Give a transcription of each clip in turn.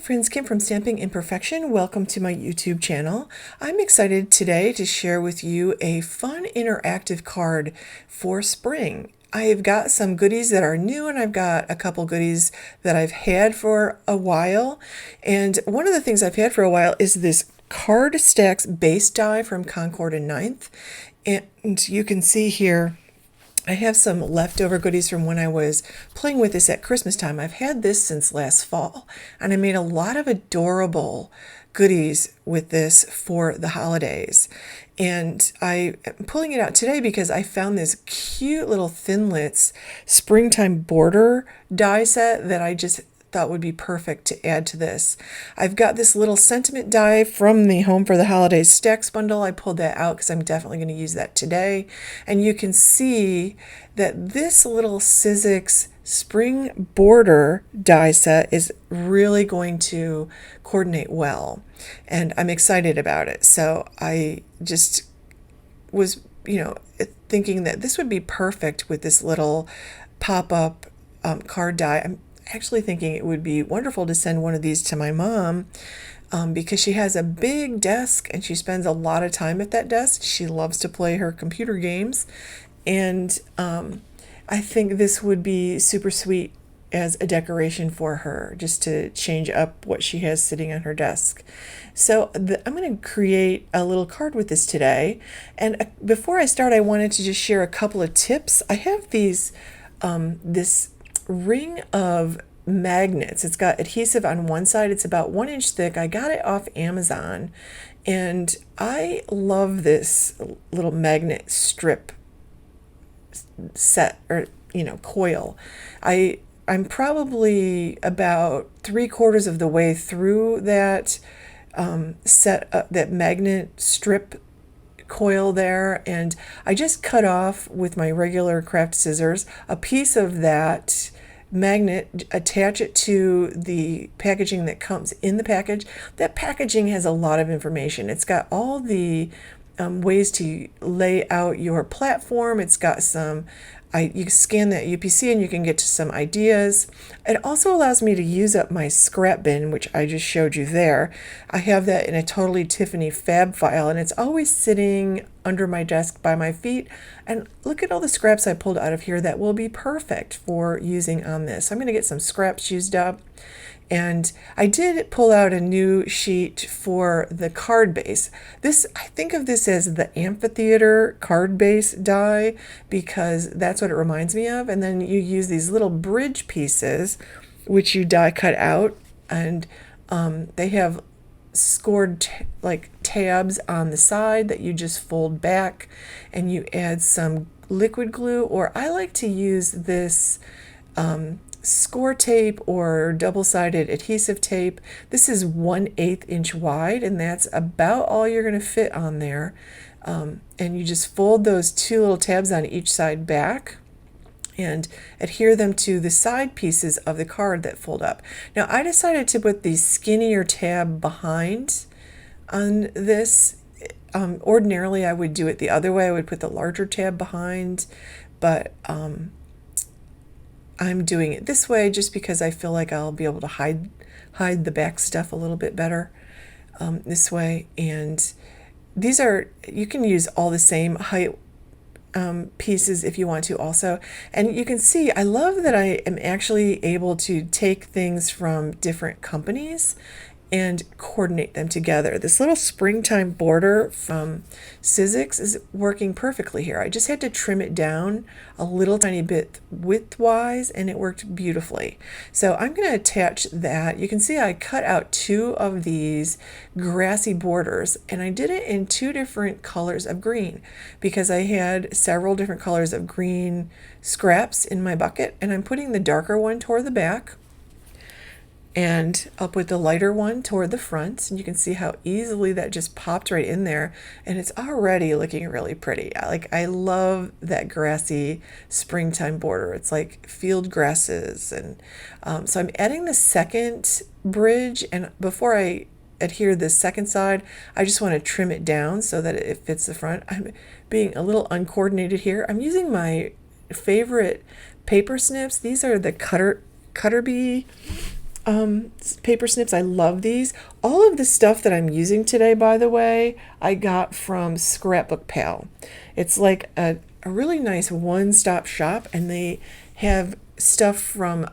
friends, Kim from Stamping Imperfection. Welcome to my YouTube channel. I'm excited today to share with you a fun interactive card for spring. I've got some goodies that are new and I've got a couple goodies that I've had for a while. And one of the things I've had for a while is this card stacks base die from Concord 9th. And you can see here I have some leftover goodies from when I was playing with this at Christmas time. I've had this since last fall, and I made a lot of adorable goodies with this for the holidays. And I'm pulling it out today because I found this cute little Thinlits Springtime Border die set that I just thought would be perfect to add to this. I've got this little sentiment die from the Home for the Holidays Stacks bundle. I pulled that out because I'm definitely going to use that today. And you can see that this little Sizzix spring border die set is really going to coordinate well. And I'm excited about it. So I just was, thinking that this would be perfect with this little pop-up card die. I'm actually thinking it would be wonderful to send one of these to my mom because she has a big desk and she spends a lot of time at that desk. She loves to play her computer games, and I think this would be super sweet as a decoration for her, just to change up what she has sitting on her desk. So I'm going to create a little card with this today. And before I start, I wanted to just share a couple of tips. I have these this ring of magnets. It's got adhesive on one side. It's about 1 inch thick. I got it off Amazon, and I love this little magnet strip set, or coil. I'm probably about 3/4 of the way through that that magnet strip coil there, and I just cut off with my regular craft scissors a piece of that magnet, attach it to the packaging that comes in the package. That packaging has a lot of information. It's got all the ways to lay out your platform. It's got some you can scan that UPC and you can get to some ideas. It also allows me to use up my scrap bin, which I just showed you there. I have that in a Totally Tiffany fab file, and it's always sitting under my desk by my feet. And look at all the scraps I pulled out of here that will be perfect for using on this. I'm going to get some scraps used up. And I did pull out a new sheet for the card base. I think of this as the amphitheater card base die because that's what it reminds me of. And then you use these little bridge pieces, which you die cut out, and they have scored tabs on the side that you just fold back, and you add some liquid glue, or I like to use this score tape or double-sided adhesive tape. This is 1/8 inch wide, and that's about all you're going to fit on there. And you just fold those two little tabs on each side back and adhere them to the side pieces of the card that fold up. Now I decided to put the skinnier tab behind on this. Ordinarily I would do it the other way. I would put the larger tab behind, but I'm doing it this way just because I feel like I'll be able to hide the back stuff a little bit better this way. And you can use all the same height pieces if you want to also. And you can see I love that I am actually able to take things from different companies and coordinate them together. This little springtime border from Sizzix is working perfectly here. I just had to trim it down a little tiny bit width-wise, and it worked beautifully. So I'm going to attach that. You can see I cut out 2 of these grassy borders, and I did it in 2 different colors of green because I had several different colors of green scraps in my bucket, and I'm putting the darker one toward the back, and I'll put the lighter one toward the front, and you can see how easily that just popped right in there, and it's already looking really pretty. I love that grassy springtime border. It's like field grasses, and so I'm adding the second bridge, and before I adhere the second side, I just want to trim it down so that it fits the front. I'm being a little uncoordinated here. I'm using my favorite paper snips. These are the Cutter Bee paper snips. I love these. All of the stuff that I'm using today, by the way, I got from Scrapbook Pal. It's like a really nice one-stop shop, and they have stuff from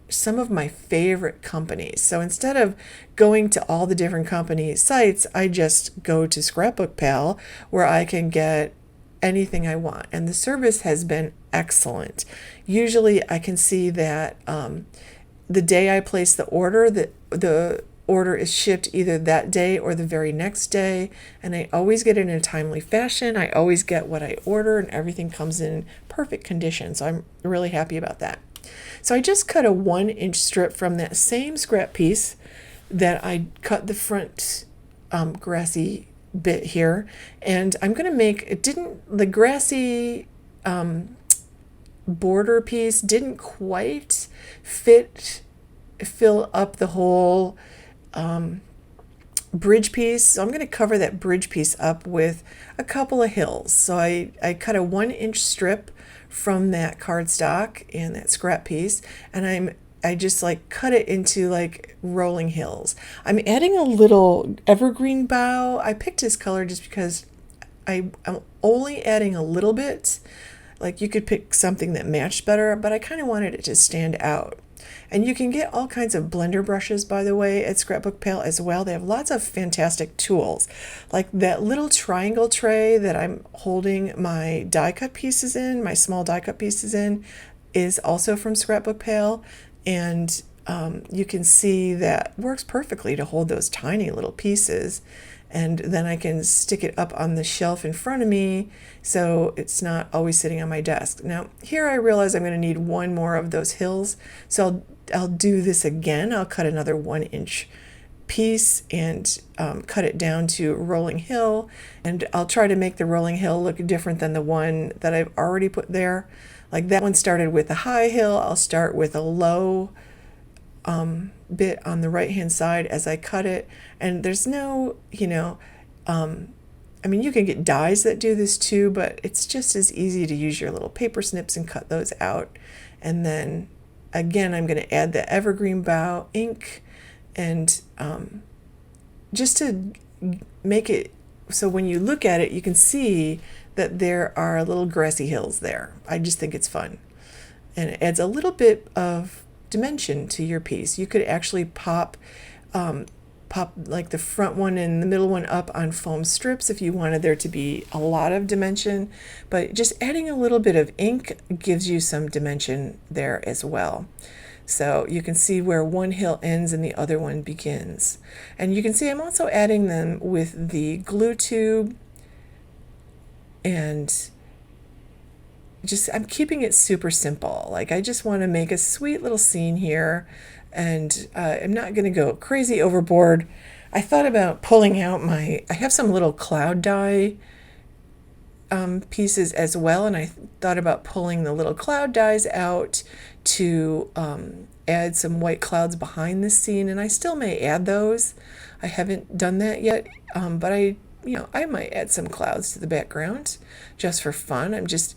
some of my favorite companies. So instead of going to all the different company sites, I just go to Scrapbook Pal where I can get anything I want. And the service has been excellent. Usually I can see that the day I place the order, the order is shipped either that day or the very next day, and I always get it in a timely fashion. I always get what I order, and everything comes in perfect condition. So I'm really happy about that. So I just cut a 1-inch strip from that same scrap piece that I cut the front grassy bit here, and I'm going to make it. The grassy border piece didn't quite fill up the whole bridge piece, so I'm going to cover that bridge piece up with a couple of hills. So I cut a 1-inch strip from that cardstock and that scrap piece, and I just like cut it into like rolling hills. I'm adding a little evergreen bough. I picked this color just because I'm only adding a little bit. Like you could pick something that matched better, but I kind of wanted it to stand out. And you can get all kinds of blender brushes, by the way, at Scrapbook Pal as well. They have lots of fantastic tools. Like that little triangle tray that I'm holding my die cut pieces in, my small die cut pieces in, is also from Scrapbook Pal. And you can see that works perfectly to hold those tiny little pieces. And then I can stick it up on the shelf in front of me so it's not always sitting on my desk. Now, here I realize I'm going to need one more of those hills, so I'll do this again. I'll cut another 1-inch piece and cut it down to rolling hill, and I'll try to make the rolling hill look different than the one that I've already put there. Like that one started with a high hill, I'll start with a low bit on the right hand side as I cut it. And there's no, I mean, you can get dies that do this too, but it's just as easy to use your little paper snips and cut those out. And then again, I'm going to add the evergreen bough ink, and just to make it so when you look at it, you can see that there are little grassy hills there. I just think it's fun. And it adds a little bit of dimension to your piece. You could actually pop like the front one and the middle one up on foam strips if you wanted there to be a lot of dimension, but just adding a little bit of ink gives you some dimension there as well. So you can see where one hill ends and the other one begins. And you can see I'm also adding them with the glue tube, and I'm keeping it super simple. Like I just want to make a sweet little scene here, and I'm not going to go crazy overboard. I thought about pulling out I have some little cloud die pieces as well, and I thought about pulling the little cloud dies out to add some white clouds behind the scene, and I still may add those. I haven't done that yet, but I might add some clouds to the background just for fun. I'm just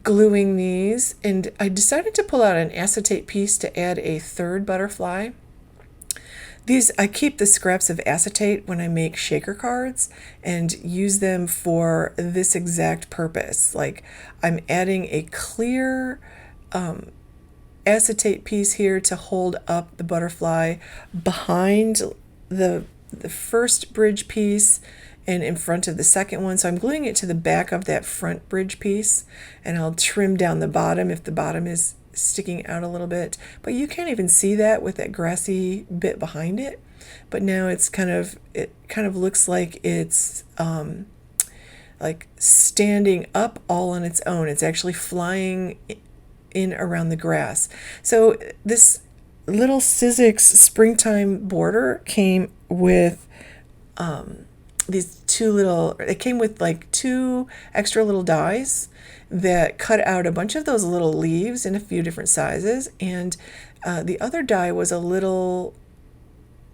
gluing these, and I decided to pull out an acetate piece to add a third butterfly. I keep the scraps of acetate when I make shaker cards and use them for this exact purpose. Like I'm adding a clear acetate piece here to hold up the butterfly behind the first bridge piece and in front of the second one. So I'm gluing it to the back of that front bridge piece, and I'll trim down the bottom if the bottom is sticking out a little bit. But you can't even see that with that grassy bit behind it. But now it kind of looks like it's like standing up all on its own. It's actually flying in around the grass. So this little Sizzix Springtime border came with it came with like 2 extra little dies that cut out a bunch of those little leaves in a few different sizes, and the other die was a little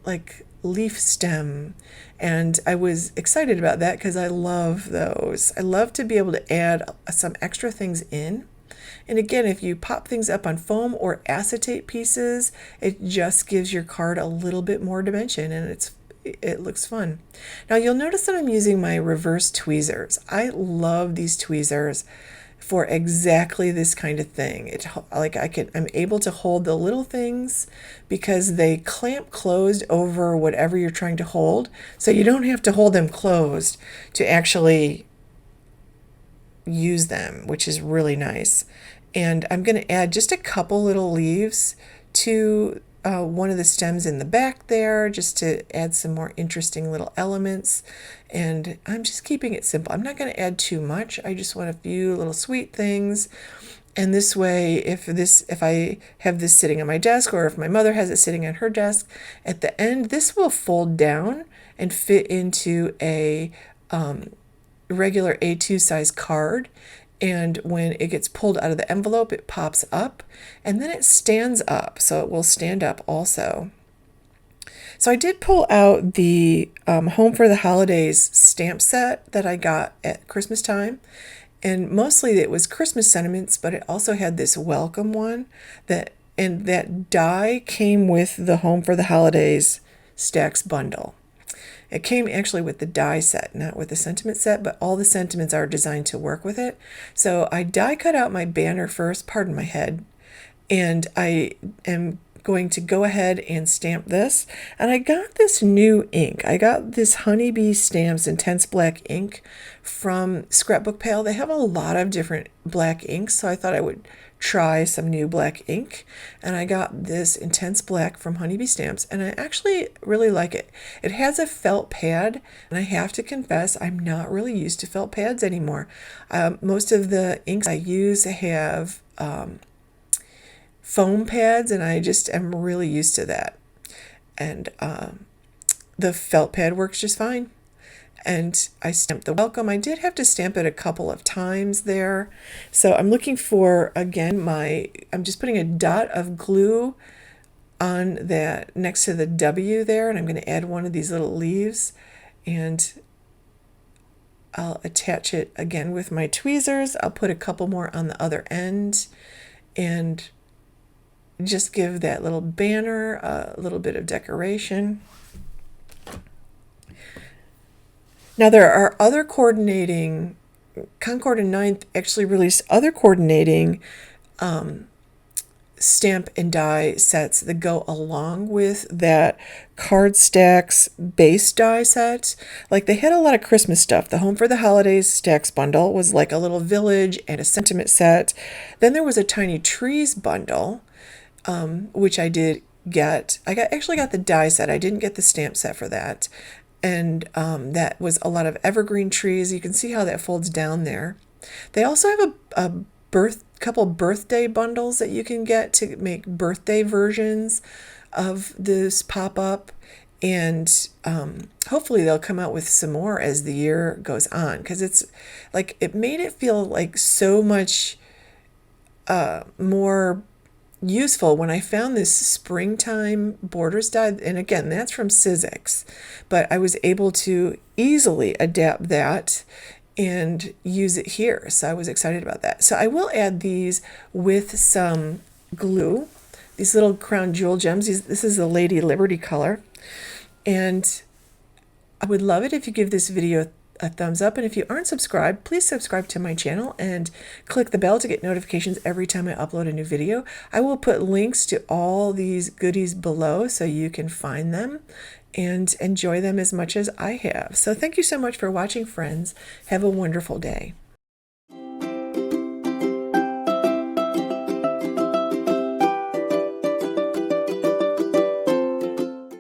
like leaf stem, and I was excited about that because I love those. I love to be able to add some extra things in. And again, if you pop things up on foam or acetate pieces, it just gives your card a little bit more dimension, and it looks fun. Now you'll notice that I'm using my reverse tweezers. I love these tweezers for exactly this kind of thing. I'm able to hold the little things because they clamp closed over whatever you're trying to hold. So you don't have to hold them closed to actually use them, which is really nice. And I'm going to add just a couple little leaves to one of the stems in the back there, just to add some more interesting little elements. And I'm just keeping it simple. I'm not going to add too much. I just want a few little sweet things. And this way, if I have this sitting on my desk, or if my mother has it sitting on her desk, at the end, this will fold down and fit into a regular A2 size card. And when it gets pulled out of the envelope, it pops up, and then it stands up, so it will stand up also. So I did pull out the Home for the Holidays stamp set that I got at Christmas time, and mostly it was Christmas sentiments, but it also had this welcome one, and that die came with the Home for the Holidays stacks bundle. It came actually with the die set, not with the sentiment set, but all the sentiments are designed to work with it. So I die cut out my banner first, pardon my head, and I am going to go ahead and stamp this. And I got this new ink. I got this Honeybee Stamps Intense Black ink from Scrapbook Pal. They have a lot of different black inks, so I thought I would try some new black ink, and I got this Intense Black from Honeybee Stamps, and I actually really like it. It has a felt pad, and I have to confess I'm not really used to felt pads anymore. Most of the inks I use have foam pads, and I just am really used to that, and the felt pad works just fine. And I stamped the welcome. I did have to stamp it a couple of times there. So I'm looking for, again, I'm just putting a dot of glue on that next to the W there, and I'm going to add one of these little leaves, and I'll attach it again with my tweezers. I'll put a couple more on the other end and just give that little banner a little bit of decoration. Now there are other coordinating, Concord 9th actually released other coordinating stamp and die sets that go along with that card stacks base die set. Like, they had a lot of Christmas stuff. The Home for the Holidays stacks bundle was like a little village and a sentiment set. Then there was a tiny trees bundle, which I did get. Actually got the die set. I didn't get the stamp set for that. And that was a lot of evergreen trees. You can see how that folds down there. They also have a couple birthday bundles that you can get to make birthday versions of this pop-up. And hopefully they'll come out with some more as the year goes on, because it's like, it made it feel like so much more useful when I found this Springtime Borders die. And again, that's from Sizzix, but I was able to easily adapt that and use it here. So I was excited about that. So I will add these with some glue, these little crown jewel gems. This is the Lady Liberty color. And I would love it if you give this video a thumbs up, and if you aren't subscribed, please subscribe to my channel and click the bell to get notifications every time I upload a new video. I will put links to all these goodies below so you can find them and enjoy them as much as I have. So thank you so much for watching, friends. Have a wonderful day.